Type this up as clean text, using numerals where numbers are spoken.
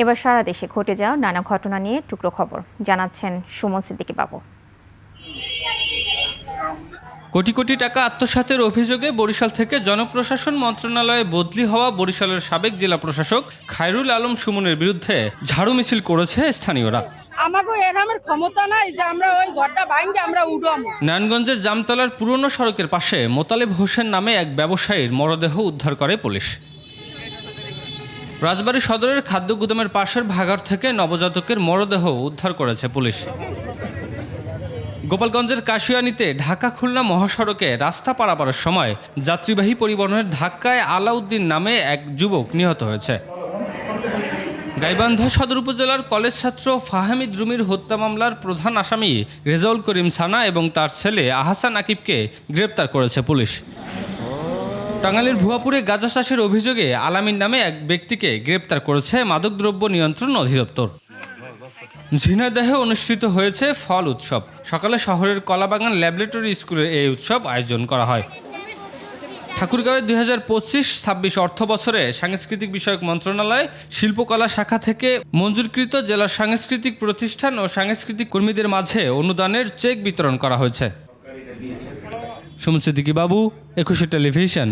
এবার সারা দেশে ঘটে যাওয়া নানা ঘটনা নিয়ে টুকরো খবর জানাচ্ছেন সুমন সিদ্দিকী বাবু। কোটি কোটি টাকা আত্মসাতের অভিযোগে বরিশাল থেকে জনপ্রশাসন মন্ত্রণালয়ে বদলি হওয়া বরিশালের সাবেক জেলা প্রশাসক খায়রুল আলম সুমনের বিরুদ্ধে ঝাড়ু মিছিল করেছে স্থানীয়রা। আমাকে এরকমের ক্ষমতা নাই যে আমরা ওই ঘরটা ভাঙে আমরা উঠাবো। নারায়ণগঞ্জের জামতলার পুরনো সড়কের পাশে মোতালেব হোসেন নামে এক ব্যবসায়ীর মরদেহ উদ্ধার করে পুলিশ। রাজবাড়ী সদরের খাদ্য গুদামের পাশের ভাগাড় থেকে নবজাতকের মরদেহ উদ্ধার করেছে পুলিশ। গোপালগঞ্জের কাশিয়ানীতে ঢাকা খুলনা মহাসড়কে রাস্তা পারাপারের সময় যাত্রীবাহী পরিবহনের ধাক্কায় আলাউদ্দিন নামে এক যুবক নিহত হয়েছে। গাইবান্ধা সদর উপজেলার কলেজ ছাত্র ফাহামিদ রুমির হত্যা মামলার প্রধান আসামি রেজাউল করিম সানা এবং তার ছেলে আহসান আকিবকে গ্রেপ্তার করেছে পুলিশ। টাঙ্গাইলের ভুয়াপুরে গাঁজা চাষের অভিযোগে আলামিন নামে এক ব্যক্তিকে গ্রেপ্তার করেছে মাদকদ্রব্য নিয়ন্ত্রণ অধিদপ্তর। ঝিনাইদহে অনুষ্ঠিত হয়েছে ফল উৎসব। সকালে শহরের কলাবাগান ল্যাবরেটরি স্কুলে এই উৎসব আয়োজন করা হয়। ঠাকুরগাঁওয়ে 2025-26 অর্থ বছরে সাংস্কৃতিক বিষয়ক মন্ত্রণালয় শিল্পকলা শাখা থেকে মঞ্জুরকৃত জেলার সাংস্কৃতিক প্রতিষ্ঠান ও সাংস্কৃতিক কর্মীদের মাঝে অনুদানের চেক বিতরণ করা হয়েছে। সুমন সিদ্দিকী বাবু, 21 টেলিভিশন।